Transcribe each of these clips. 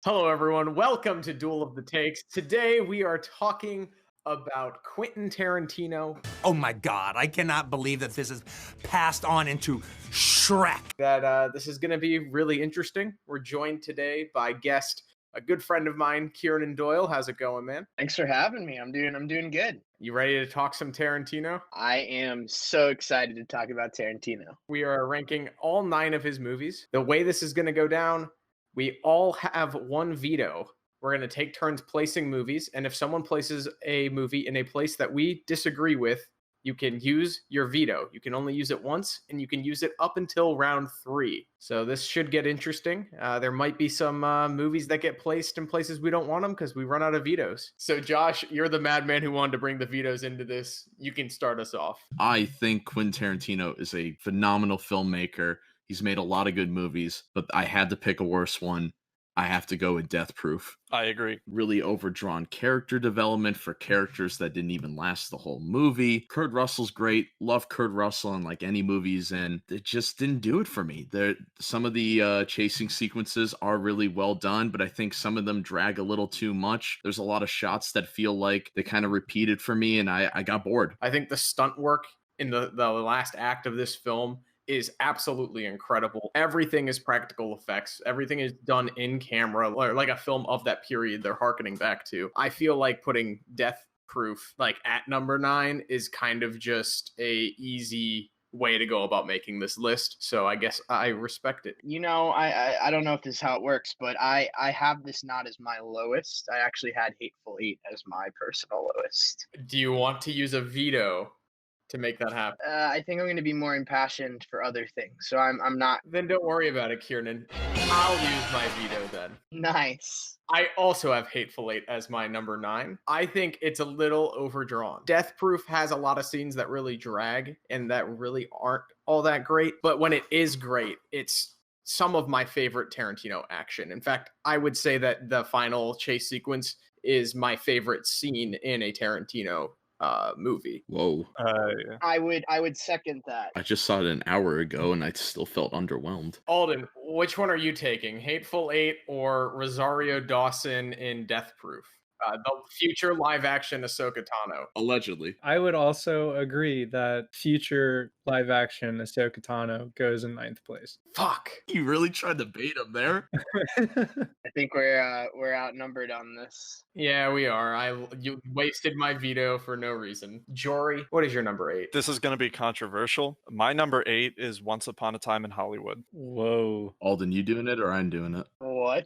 Hello, everyone. Welcome to Duel of the Takes. Today, we are talking about Quentin Tarantino. Oh my God, I cannot believe that this is passed on into Shrek. This is going to be really interesting. We're joined today by a good friend of mine, Kiernan Doyle. How's it going, man? Thanks for having me. I'm doing good. You ready to talk some Tarantino? I am so excited to talk about Tarantino. We are ranking all 9 of his movies. The way this is going to go down, we all have one veto. We're going to take turns placing movies, and if someone places a movie in a place that we disagree with, you can use your veto. You can only use it once, and you can use it up until round 3. So this should get interesting. There might be some movies that get placed in places we don't want them because we run out of vetoes. So Josh, you're the madman who wanted to bring the vetoes into this. You can start us off. I think Quentin Tarantino is a phenomenal filmmaker. He's made a lot of good movies, but I had to pick a worse one. I have to go with Death Proof. I agree. Really overdrawn character development for characters that didn't even last the whole movie. Kurt Russell's great. Love Kurt Russell in like any movies, and it just didn't do it for me. Some of the chasing sequences are really well done, but I think some of them drag a little too much. There's a lot of shots that feel like they kind of repeated for me, and I got bored. I think the stunt work in the last act of this film is absolutely incredible. Everything is practical effects. Everything is done in camera, like a film of that period they're hearkening back to. I feel like putting Death Proof like at number 9 is kind of just a easy way to go about making this list. So I guess I respect it. You know, I don't know if this is how it works, but I have this not as my lowest. I actually had Hateful Eight as my personal lowest. Do you want to use a veto to make that happen? I think I'm going to be more impassioned for other things, so I'm not. Then don't worry about it, Kiernan. I'll use my veto then. Nice. I also have Hateful Eight as my number 9. I think it's a little overdrawn. Death Proof has a lot of scenes that really drag and that really aren't all that great, but when it is great, it's some of my favorite Tarantino action. In fact, I would say that the final chase sequence is my favorite scene in a Tarantino movie. Whoa. Yeah. I would second that. I just saw it an hour ago, and I still felt underwhelmed. Alden, which one are you taking? Hateful Eight or Rosario Dawson in Death Proof? The future live-action Ahsoka Tano. Allegedly. I would also agree that future live-action Ahsoka Tano goes in 9th place. Fuck. You really tried to bait him there? I think we're outnumbered on this. Yeah, we are. You wasted my veto for no reason. Jory, what is your number 8? This is going to be controversial. My number 8 is Once Upon a Time in Hollywood. Whoa. Alden, you doing it or I'm doing it? What?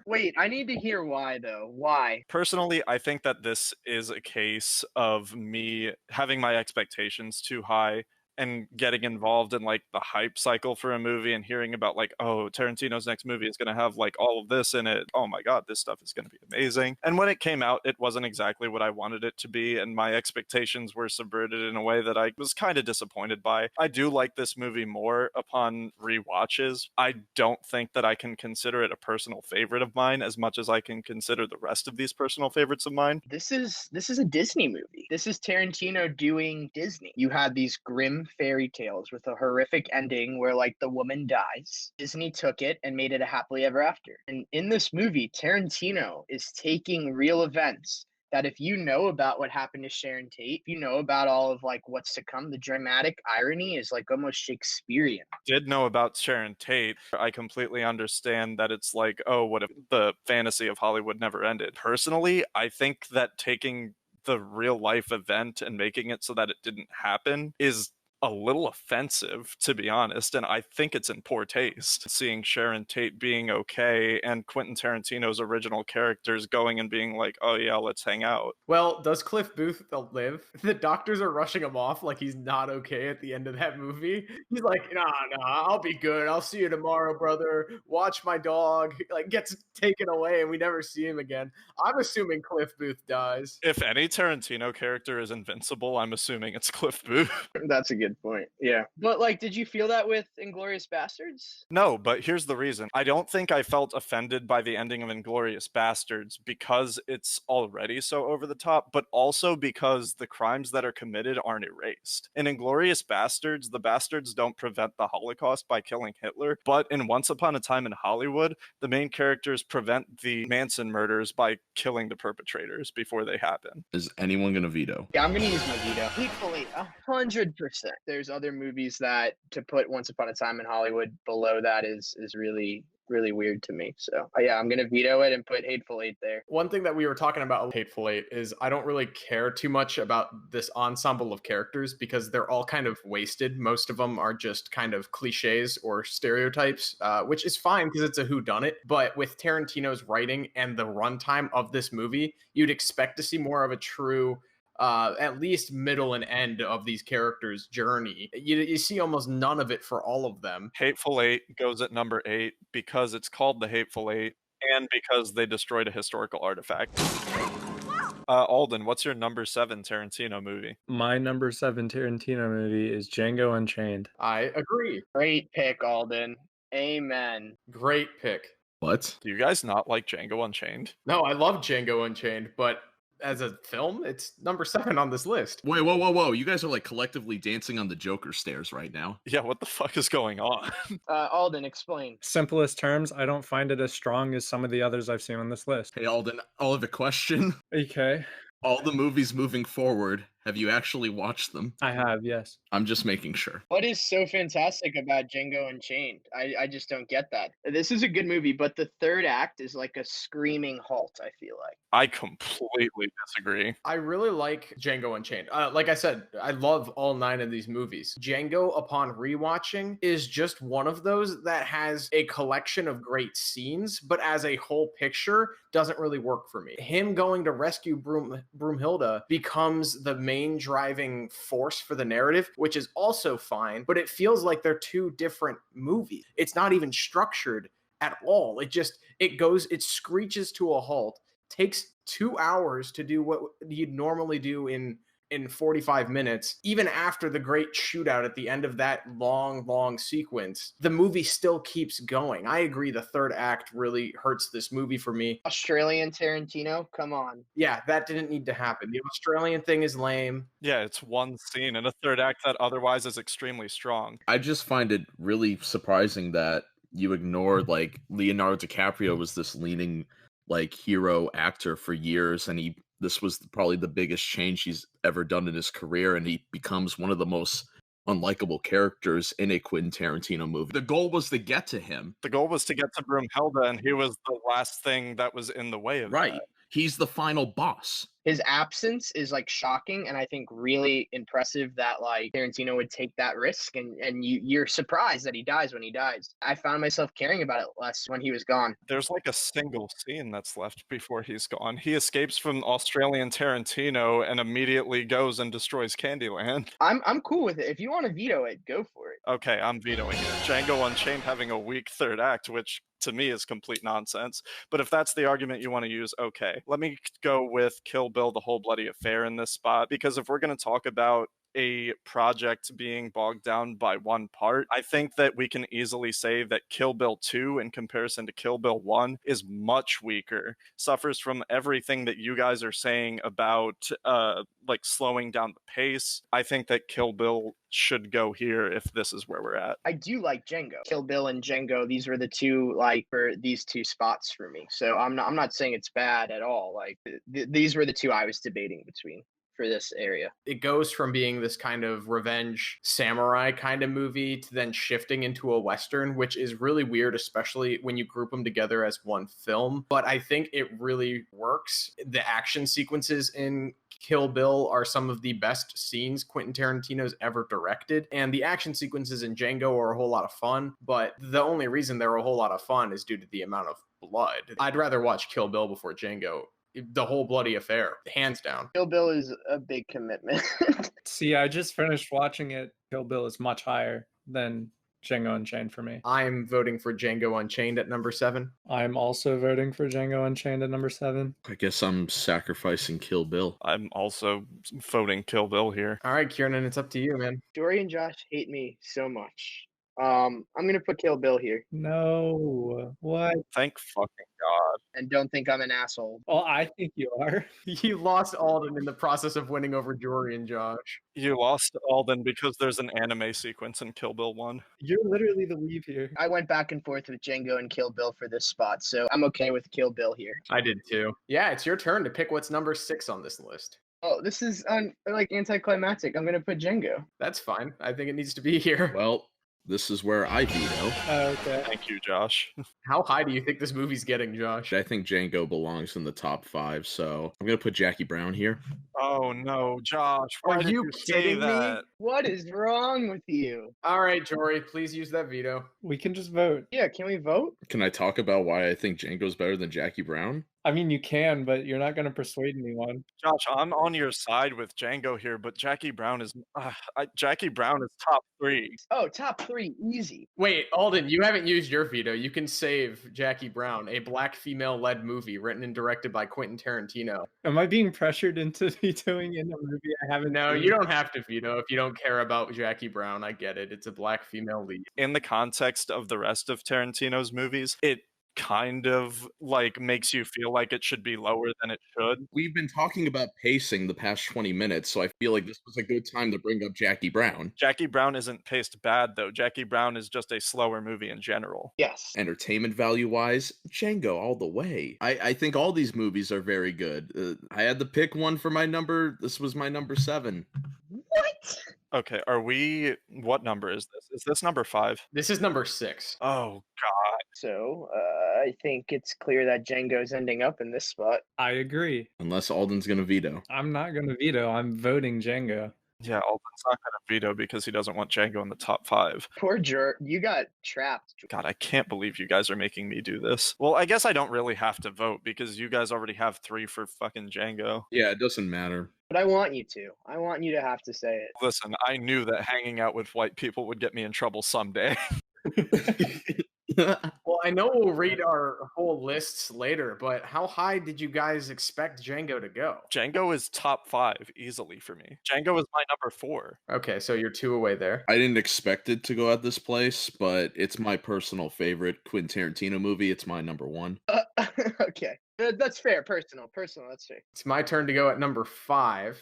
Wait, I need to hear why, though. Why? Personally, I think that this is a case of me having my expectations too high and getting involved in like the hype cycle for a movie and hearing about like, oh, Tarantino's next movie is going to have like all of this in it. Oh my God, this stuff is going to be amazing. And when it came out, it wasn't exactly what I wanted it to be. And my expectations were subverted in a way that I was kind of disappointed by. I do like this movie more upon rewatches. I don't think that I can consider it a personal favorite of mine as much as I can consider the rest of these personal favorites of mine. This is a Disney movie. This is Tarantino doing Disney. You had these grim fairy tales with a horrific ending where like the woman dies. Disney took it and made it a happily ever after. And in this movie, Tarantino is taking real events that if you know about what happened to Sharon Tate, if you know about all of like what's to come, the dramatic irony is like almost Shakespearean. Did know about Sharon Tate. I completely understand that it's like, oh, what if the fantasy of Hollywood never ended? Personally, I think that taking the real life event and making it so that it didn't happen is a little offensive, to be honest, and I think it's in poor taste. Seeing Sharon Tate being okay and Quentin Tarantino's original characters going and being like, oh yeah, let's hang out. Well, does Cliff Booth live? The doctors are rushing him off like he's not okay at the end of that movie. He's like, nah, I'll be good. I'll see you tomorrow, brother. Watch my dog. Like, gets taken away and we never see him again. I'm assuming Cliff Booth dies. If any Tarantino character is invincible, I'm assuming it's Cliff Booth. That's a good good point. Yeah. But like, did you feel that with Inglorious Bastards? No, but here's the reason. I don't think I felt offended by the ending of Inglorious Bastards because it's already so over the top, but also because the crimes that are committed aren't erased. In Inglorious Bastards, the bastards don't prevent the Holocaust by killing Hitler, but in Once Upon a Time in Hollywood, the main characters prevent the Manson murders by killing the perpetrators before they happen. Is anyone going to veto? Yeah, I'm gonna use my veto. Equally, 100%. There's other movies that to put Once Upon a Time in Hollywood below that is really weird to me. So yeah, I'm gonna veto it and put Hateful Eight there. One thing that we were talking about with Hateful Eight is I don't really care too much about this ensemble of characters because they're all kind of wasted. Most of them are just kind of cliches or stereotypes, which is fine because it's a whodunit. But with Tarantino's writing and the runtime of this movie, you'd expect to see more of a true at least middle and end of these characters' journey. You see almost none of it for all of them. Hateful Eight goes at number 8 because it's called the Hateful Eight and because they destroyed a historical artifact. Alden, what's your number 7 Tarantino movie? My number 7 Tarantino movie is Django Unchained. I agree. Great pick, Alden. Amen. Great pick. What? Do you guys not like Django Unchained? No, I love Django Unchained, but as a film, it's number 7 on this list. Wait, whoa. You guys are like collectively dancing on the Joker stairs right now. Yeah, what the fuck is going on? Alden, explain. Simplest terms, I don't find it as strong as some of the others I've seen on this list. Hey, Alden, I'll have a question. Okay, All the movies moving forward, have you actually watched them? I have, yes. I'm just making sure. What is so fantastic about Django Unchained? I just don't get that. This is a good movie, but the third act is like a screaming halt, I feel like. I completely disagree. I really like Django Unchained. Like I said, I love all 9 of these movies. Django, upon rewatching, is just one of those that has a collection of great scenes, but as a whole picture, doesn't really work for me. Him going to rescue Broomhilda becomes the main driving force for the narrative, which is also fine, but it feels like they're 2 different movies. It's not even structured at all. It screeches to a halt, takes 2 hours to do what you'd normally do in 45 minutes. Even after the great shootout at the end of that long sequence, the movie still keeps going. I agree the third act really hurts this movie for me. Australian Tarantino, come on. Yeah, that didn't need to happen. The Australian thing is lame. Yeah, it's one scene in a third act that otherwise is extremely strong. I just find it really surprising that you ignore, like, Leonardo DiCaprio was this leading, like, hero actor for years, and this was probably the biggest change he's ever done in his career, and he becomes one of the most unlikable characters in a Quentin Tarantino movie. The goal was to get to him. The goal was to get to Broomhilda, and he was the last thing that was in the way of Right. that. He's the final boss. His absence is like shocking and I think really impressive that like Tarantino would take that risk and you're surprised that he dies when he dies. I found myself caring about it less when he was gone. There's like a single scene that's left before he's gone. He escapes from Australian Tarantino and immediately goes and destroys Candyland. I'm cool with it. If you want to veto it, go for it. Okay, I'm vetoing it. Django Unchained having a weak third act, which to me is complete nonsense. But if that's the argument you want to use, okay. Let me go with Kill Bill, The Whole Bloody Affair in this spot, because if we're going to talk about a project being bogged down by one part, I think that we can easily say that Kill Bill 2 in comparison to Kill Bill 1 is much weaker, suffers from everything that you guys are saying about like slowing down the pace. I think that Kill Bill should go here if this is where we're at. I do like Django. Kill Bill and Django, these were the two like for these 2 spots for me. So I'm not saying it's bad at all. Like these were the 2 I was debating between for this area. It goes from being this kind of revenge samurai kind of movie to then shifting into a Western, which is really weird, especially when you group them together as one film. But I think it really works. The action sequences in Kill Bill are some of the best scenes Quentin Tarantino's ever directed. And the action sequences in Django are a whole lot of fun, but the only reason they're a whole lot of fun is due to the amount of blood. I'd rather watch Kill Bill before Django. The Whole Bloody Affair, hands down. Kill Bill is a big commitment. See, I just finished watching it. Kill Bill is much higher than Django Unchained for me. I'm voting for Django Unchained at number 7. I'm also voting for Django Unchained at number 7. I guess I'm sacrificing Kill Bill. I'm also voting Kill Bill here. All right, Kiernan, it's up to you, man. Jory and Josh hate me so much. I'm gonna put Kill Bill here, No. What? Thank fucking God. and don't think I'm an asshole. Well, I think you are. You lost Alden in the process of winning over Jory and Josh. You lost Alden because there's an anime sequence in Kill Bill 1. You're literally the weeb here. I went back and forth with Django and Kill Bill for this spot, so I'm okay with Kill Bill here. I did too. Yeah, it's your turn to pick what's number 6 on this list. Oh, this is like anticlimactic. I'm gonna put Django. That's fine. I think it needs to be here. Well, this is where I veto. Okay. Thank you, Josh. How high do you think this movie's getting, Josh? I think Django belongs in the top 5, so I'm gonna put Jackie Brown here. Oh no, Josh. Why Are did you you say kidding me? that? What is wrong with you? All right, Jory, please use that veto. We can just vote. Yeah, can we vote? Can I talk about why I think Django's better than Jackie Brown? I mean, you can, but you're not going to persuade anyone. Josh, I'm on your side with Django here, but Jackie Brown is Jackie Brown is top 3. Oh, top 3, easy. Wait, Alden, you haven't used your veto. You can save Jackie Brown, a black female-led movie written and directed by Quentin Tarantino. Am I being pressured into vetoing in a movie I haven't No, seen? you don't have to veto if you don't care about Jackie Brown. I get it. It's a black female lead. In the context of the rest of Tarantino's movies, it kind of like makes you feel like it should be lower than it should. We've been talking about pacing the past 20 minutes, so I feel like this was a good time to bring up Jackie Brown. Jackie Brown isn't paced bad though. Jackie Brown is just a slower movie in general. Yes. Entertainment value wise, Django all the way. I think all these movies are very good. I had to pick one for my number. This was my number 7. What? Okay, what number is this? Is this number 5? This is number 6. Oh god. So, I think it's clear that Django's ending up in this spot. I agree. Unless Alden's gonna veto. I'm not going to veto. I'm voting Django. Yeah, Alden's not gonna veto because he doesn't want Django in the top 5. Poor Jer, you got trapped. God, I can't believe you guys are making me do this. Well, I guess I don't really have to vote because you guys already have 3 for fucking Django. Yeah, it doesn't matter. But I want you to. I want you to have to say it. Listen, I knew that hanging out with white people would get me in trouble someday. Well, I know we'll read our whole lists later, but how high did you guys expect Django to go? Django is top 5 easily for me. Django is my number 4. Okay, so you're 2 away there. I didn't expect it to go at this place, but it's my personal favorite Quentin Tarantino movie. It's my number 1. Okay. That's fair. Personal. That's fair. It's my turn to go at number 5.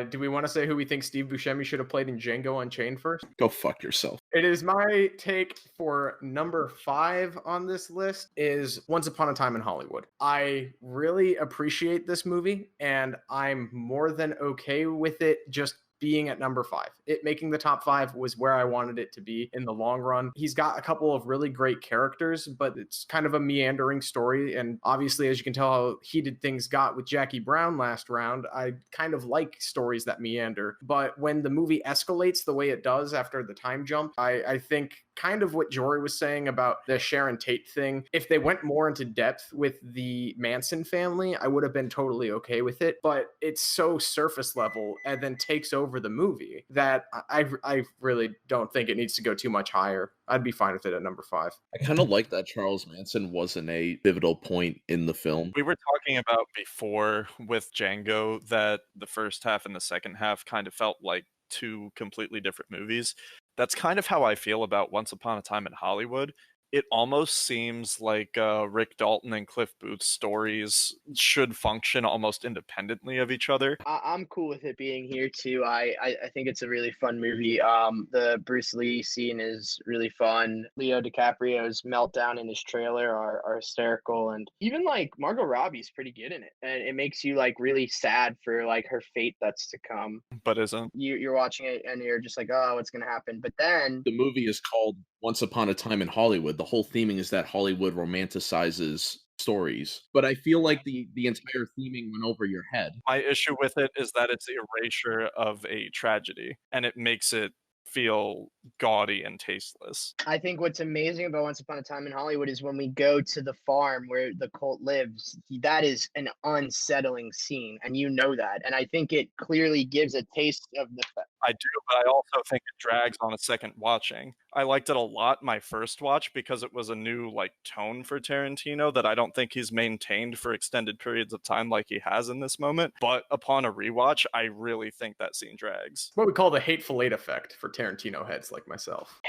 Do we want to say who we think Steve Buscemi should have played in Django Unchained first? Go fuck yourself. It is my take for number 5 on this list is Once Upon a Time in Hollywood. I really appreciate this movie, and I'm more than okay with it just being at number 5. It making the top 5 was where I wanted it to be in the long run. He's got a couple of really great characters, but it's kind of a meandering story. And obviously, as you can tell how heated things got with Jackie Brown last round, I kind of like stories that meander. But when the movie escalates the way it does after the time jump, I think kind of what Jory was saying about the Sharon Tate thing, if they went more into depth with the Manson family, I would have been totally okay with it. But it's so surface level and then takes over the movie that I really don't think it needs to go too much higher. I'd be fine with it at number 5. I kind of like that Charles Manson wasn't a pivotal point in the film. We were talking about before with Django that the first half and the second half kind of felt like 2 completely different movies. That's kind of how I feel about Once Upon a Time in Hollywood. It almost seems like Rick Dalton and Cliff Booth's stories should function almost independently of each other. I'm cool with it being here too. I think it's a really fun movie. The Bruce Lee scene is really fun. Leo DiCaprio's meltdown in his trailer are hysterical, and even like Margot Robbie's pretty good in it. And it makes you like really sad for like her fate that's to come. But isn't. You're watching it and you're just like, oh, what's gonna happen? But then The movie is called Once Upon a Time in Hollywood. The whole theming is that Hollywood romanticizes stories. But I feel like the entire theming went over your head. My issue with it is that it's the erasure of a tragedy, and it makes it feel gaudy and tasteless. I think what's amazing about Once Upon a Time in Hollywood is when we go to the farm where the cult lives, that is an unsettling scene, and you know that. And I think it clearly gives a taste of the I do, but I also think it drags on a second watching. I liked it a lot my first watch because it was a new tone for Tarantino that I don't think he's maintained for extended periods of time like he has in this moment. But upon a rewatch, I really think that scene drags. What we call the Hateful Eight effect for Tarantino heads like myself.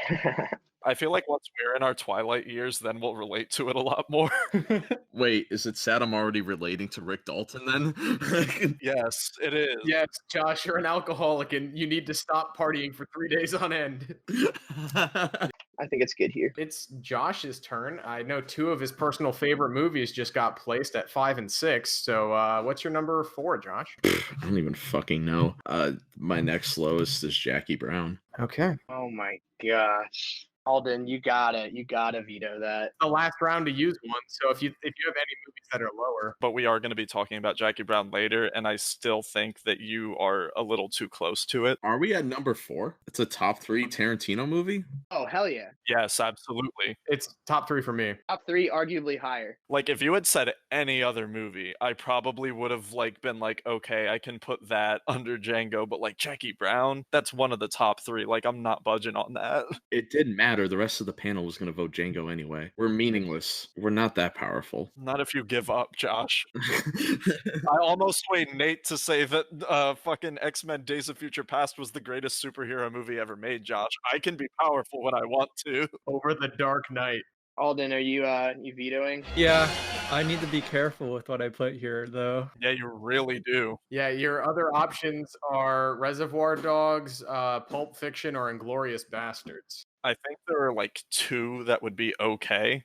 I feel like once we're in our twilight years, then we'll relate to it a lot more. Wait, is it sad I'm already relating to Rick Dalton then? Yes, it is. Yes, Josh, you're an alcoholic and you need to stop partying for 3 days on end. I think it's good here. It's Josh's turn. I know 2 of his personal favorite movies just got placed at 5 and 6. So what's your number 4, Josh? I don't even fucking know. My next lowest is Jackie Brown. Okay. Oh my gosh. Alden, you gotta veto that. The last round to use one. So if you have any movies that are lower. But we are going to be talking about Jackie Brown later, and I still think that you are a little too close to it. Are we at number 4? It's a top 3 Tarantino movie? Oh, hell yeah. Yes, absolutely. It's top 3 for me. Top 3, arguably higher. If you had said any other movie, I probably would have been okay, I can put that under Django, but Jackie Brown, that's one of the top 3. I'm not budging on that. It didn't matter. The rest of the panel was going to vote Django anyway. We're meaningless. We're not that powerful. Not if you give up, Josh. I almost swayed Nate to say that fucking X-Men Days of Future Past was the greatest superhero movie ever made, Josh. I can be powerful when I want to. Over the Dark Knight. Alden, are you vetoing? Yeah, I need to be careful with what I put here, though. Yeah, you really do. Yeah, your other options are Reservoir Dogs, Pulp Fiction, or Inglourious Bastards. I think there are 2 that would be okay.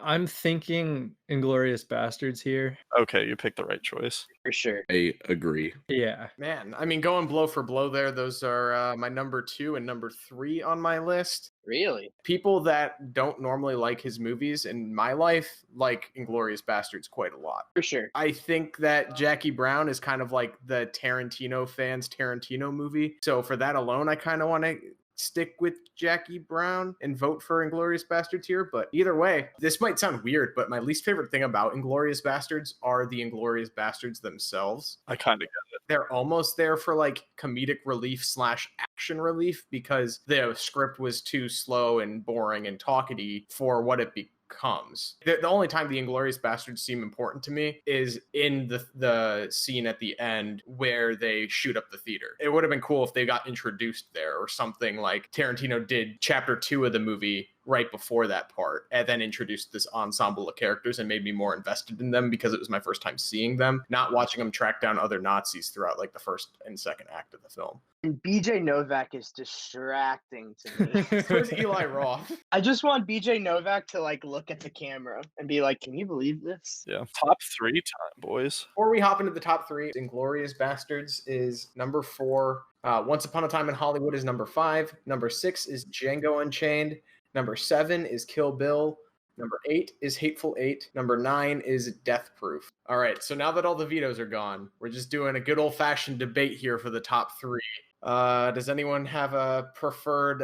I'm thinking Inglourious Bastards here. Okay, you picked the right choice. For sure. I agree. Yeah. Man, I mean, going blow for blow there, those are my number 2 and number 3 on my list. Really? People that don't normally like his movies in my life like Inglourious Bastards quite a lot. For sure. I think that Jackie Brown is kind of like the Tarantino fans' Tarantino movie. So for that alone, I kind of want to stick with Jackie Brown and vote for Inglourious Bastards here. But either way, this might sound weird, but my least favorite thing about Inglourious Bastards are the Inglourious Bastards themselves. I kind of get it. They're almost there for comedic relief / action relief because the script was too slow and boring and talkity for what it becomes. The only time the Inglourious Bastards seem important to me is in the scene at the end where they shoot up the theater. It would have been cool if they got introduced there or something like Tarantino did chapter 2 of the movie right before that part and then introduced this ensemble of characters and made me more invested in them because it was my first time seeing them, not watching them track down other Nazis throughout the first and second act of the film. And BJ Novak is distracting to me. Where's Eli Roth? I just want BJ Novak to look at the camera and be like, "Can you believe this?" Yeah. Top 3 time, boys. Before we hop into the top 3, Inglourious Bastards is number 4. Once Upon a Time in Hollywood is number 5. Number 6 is Django Unchained. Number 7 is Kill Bill. Number 8 is Hateful Eight. Number 9 is Death Proof. All right, so now that all the vetoes are gone, we're just doing a good old-fashioned debate here for the top 3. Does anyone have a preferred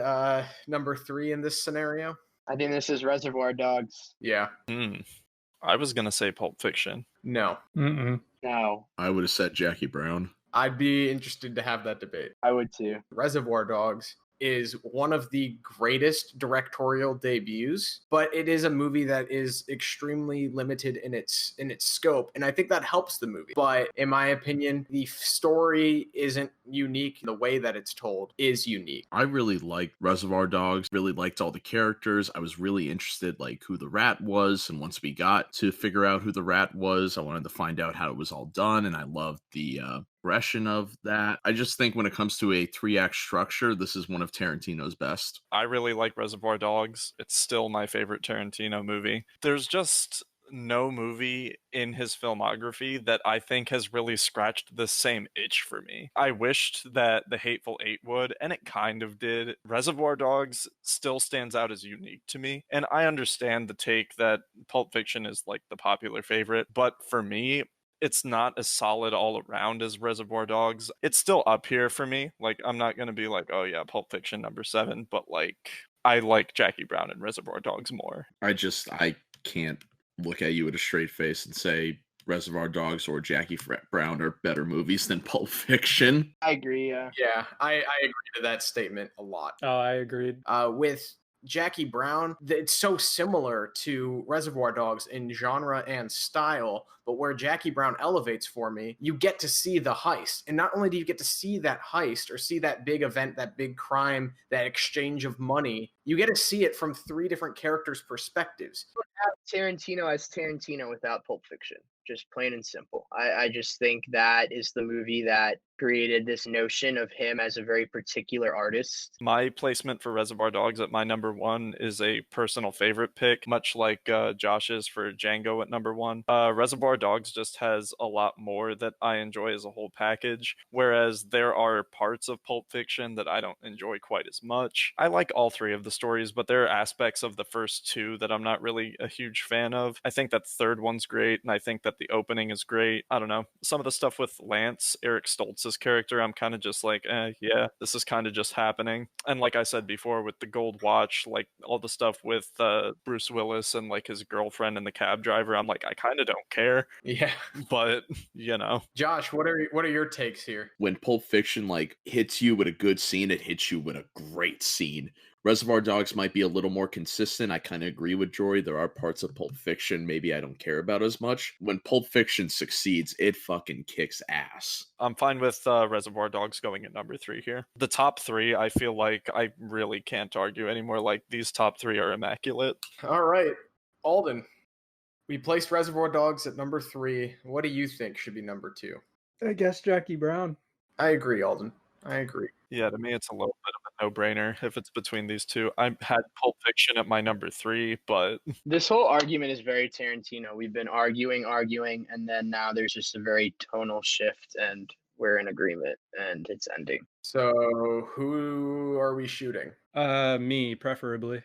number 3 in this scenario? I think this is Reservoir Dogs. Yeah. I was going to say Pulp Fiction. No. Mm-mm. No, I would have said Jackie Brown. I'd be interested to have that debate. I would too. Reservoir Dogs is one of the greatest directorial debuts, but it is a movie that is extremely limited in its scope, and I think that helps the movie. But in my opinion, the story isn't unique. The way that it's told is unique. I really liked Reservoir Dogs, really liked all the characters. I was really interested who the rat was, and once we got to figure out who the rat was, I wanted to find out how it was all done, and I loved the progression of that. I just think when it comes to a 3-act structure, this is one of Tarantino's best. I really like Reservoir Dogs. It's still my favorite Tarantino movie. There's just no movie in his filmography that I think has really scratched the same itch for me. I wished that The Hateful Eight would, and it kind of did. Reservoir Dogs still stands out as unique to me, and I understand the take that Pulp Fiction is the popular favorite, but for me, it's not as solid all around as Reservoir Dogs. It's still up here for me. Like, I'm not going to be like, oh yeah, Pulp Fiction number 7, but like, I like Jackie Brown and Reservoir Dogs more. I can't look at you with a straight face and say Reservoir Dogs or Jackie Brown are better movies than Pulp Fiction. I agree. Yeah. Yeah, I agree to that statement a lot. Oh, I agreed. With Jackie Brown, it's so similar to Reservoir Dogs in genre and style, but where Jackie Brown elevates for me, you get to see the heist. And not only do you get to see that heist or see that big event, that big crime, that exchange of money, you get to see it from 3 different characters' perspectives. Tarantino as Tarantino without Pulp Fiction. Just plain and simple. I just think that is the movie that created this notion of him as a very particular artist. My placement for Reservoir Dogs at my number 1 is a personal favorite pick, much like Josh's for Django at number 1. Reservoir Dogs just has a lot more that I enjoy as a whole package, whereas there are parts of Pulp Fiction that I don't enjoy quite as much. I like all 3 of the stories, but there are aspects of the first 2 that I'm not really a huge fan of. I think that the 3rd one's great, and I think that the opening is great. I don't know. Some of the stuff with Lance, Eric Stoltz's character, I'm kind of just like, yeah, this is kind of just happening. And like I said before, with the gold watch, like all the stuff with Bruce Willis and like his girlfriend and the cab driver, I'm like, I kind of don't care. Yeah. But, you know. Josh, what are your takes here? When Pulp Fiction like hits you with a good scene, it hits you with a great scene. Reservoir Dogs might be a little more consistent. I kind of agree with Jory. There are parts of Pulp Fiction maybe I don't care about as much. When Pulp Fiction succeeds, it fucking kicks ass. I'm fine with Reservoir Dogs going at number 3 here. The top 3, I feel like I really can't argue anymore. Like, these top 3 are immaculate. All right. Alden, we placed Reservoir Dogs at number 3. What do you think should be number 2? I guess Jackie Brown. I agree, Alden. I agree. Yeah, to me, it's a little bit of a no-brainer if it's between these 2. I had Pulp Fiction at my number 3, but This whole argument is very Tarantino. We've been arguing, and then now there's just a very tonal shift, and we're in agreement, and it's ending. So, who are we shooting? Me, preferably.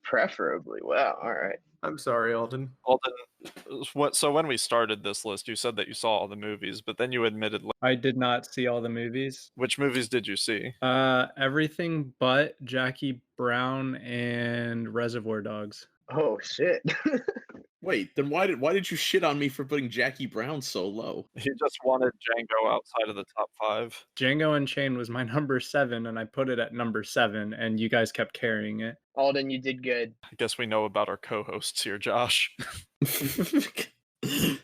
Preferably. Wow. All right. I'm sorry, Alden. so when we started this list, you said that you saw all the movies, but then you admitted, I did not see all the movies. which movies did you see? Everything but Jackie Brown and Reservoir Dogs. Oh shit. Wait, then why did you shit on me for putting Jackie Brown so low? He just wanted Django outside of the top 5. Django Unchained was my number 7, and I put it at number 7, and you guys kept carrying it. Alden, you did good. I guess we know about our co-hosts here, Josh.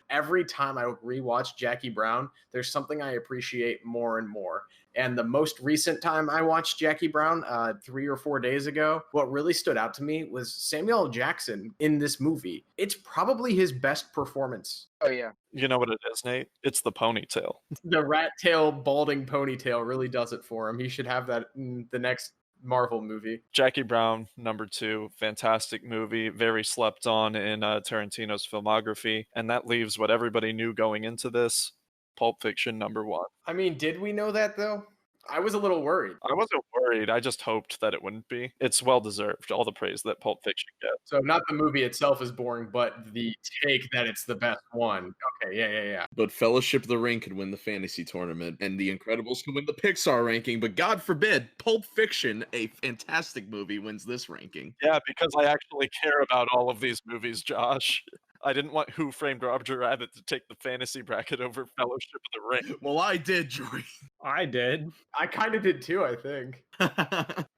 Every time I rewatch Jackie Brown, there's something I appreciate more and more. And the most recent time I watched Jackie Brown, 3 or 4 days ago, what really stood out to me was Samuel L. Jackson in this movie. It's probably his best performance. Oh yeah. You know what it is, Nate? It's the ponytail. The rat tail balding ponytail really does it for him. He should have that in the next Marvel movie. Jackie Brown, number 2, fantastic movie, very slept on in Tarantino's filmography, and that leaves what everybody knew going into this, Pulp Fiction, number 1. I mean, did we know that though? I was a little worried. I wasn't worried, I just hoped that it wouldn't be. It's well-deserved, all the praise that Pulp Fiction gets. So not the movie itself is boring, but the take that it's the best one. Okay, yeah. But Fellowship of the Ring could win the fantasy tournament, and The Incredibles could win the Pixar ranking, but God forbid, Pulp Fiction, a fantastic movie, wins this ranking. Yeah, because I actually care about all of these movies, Josh. I didn't want Who Framed Roger Rabbit to take the fantasy bracket over Fellowship of the Ring. Well, I did, Jory. I did. I kind of did too, I think.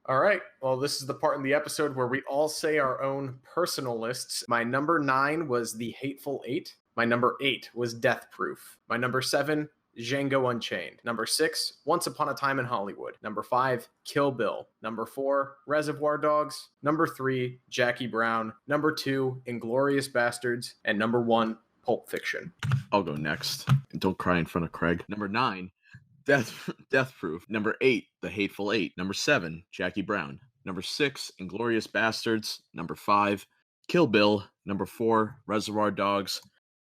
All right. Well, this is the part in the episode where we all say our own personal lists. My number 9 was The Hateful Eight. My number 8 was Death Proof. My number 7, Django Unchained. Number 6, Once Upon a Time in Hollywood. Number 5, Kill Bill. Number 4, Reservoir Dogs. Number 3, Jackie Brown. Number 2, Inglourious Bastards. And number 1, Pulp Fiction. I'll go next. And don't cry in front of Craig. Number 9, Death Proof. Number 8, The Hateful Eight. Number 7, Jackie Brown. Number 6, Inglourious Bastards. Number 5, Kill Bill. Number 4, Reservoir Dogs.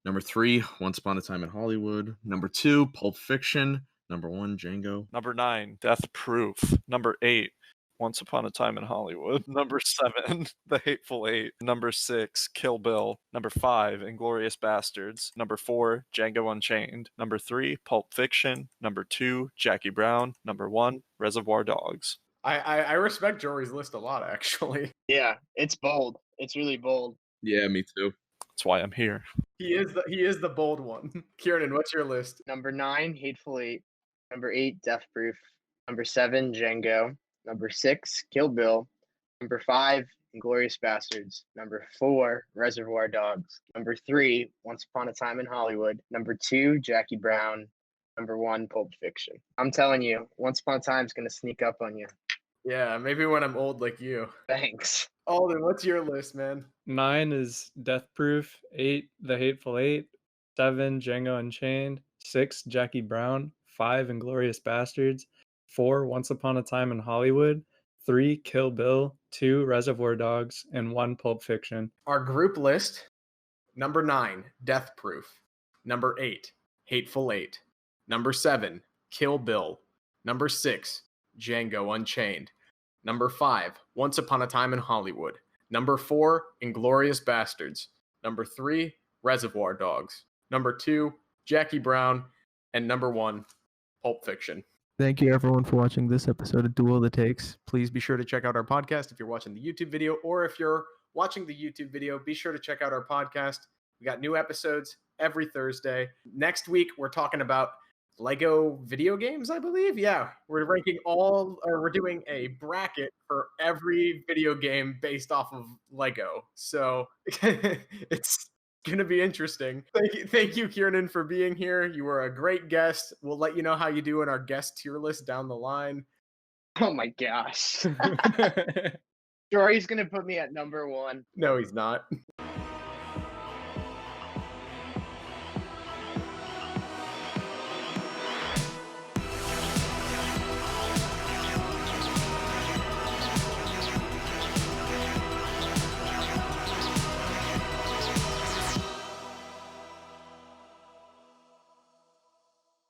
Number 3, Once Upon a Time in Hollywood. Number 2, Pulp Fiction. Number 1, Django. Number 9, Death Proof. Number 8, Once Upon a Time in Hollywood. Number 7, The Hateful Eight. Number 6, Kill Bill. Number 5, Inglourious Bastards. Number 4, Django Unchained. Number 3, Pulp Fiction. Number 2, Jackie Brown. Number 1, Reservoir Dogs. I respect Jory's list a lot, actually. Yeah, it's bold. It's really bold. Yeah, me too. That's why I'm here. He is the bold one. Kiernan, what's your list? Number 9, Hateful Eight. Number 8, Death Proof. Number 7, Django. Number 6, Kill Bill. Number 5, Inglourious Bastards. Number 4, Reservoir Dogs. Number 3, Once Upon a Time in Hollywood. Number 2, Jackie Brown. Number 1, Pulp Fiction. I'm telling you, Once Upon a Time's gonna sneak up on you. Yeah, maybe when I'm old like you. Thanks. Alden, what's your list, man? 9 is Death Proof. 8, The Hateful Eight. 7, Django Unchained. 6, Jackie Brown. 5, Inglourious Bastards. 4, Once Upon a Time in Hollywood. 3, Kill Bill. 2, Reservoir Dogs. And 1, Pulp Fiction. Our group list: number 9, Death Proof. Number 8, Hateful Eight. Number 7, Kill Bill. Number 6, Django Unchained. Number 5, Once Upon a Time in Hollywood. Number 4, Inglourious Bastards. Number 3, Reservoir Dogs. Number 2, Jackie Brown. And number 1, Pulp Fiction. Thank you, everyone, for watching this episode of Duel the Takes. Please be sure to check out our podcast if you're watching the YouTube video, or if you're watching the YouTube video, be sure to check out our podcast. We got new episodes every Thursday. Next week, we're talking about Lego video games, I believe. Yeah, we're we're doing a bracket for every video game based off of Lego. So it's going to be interesting. Thank you, Kiernan, for being here. You were a great guest. We'll let you know how you do in our guest tier list down the line. Oh my gosh. Jory's gonna put me at number 1. No, he's not.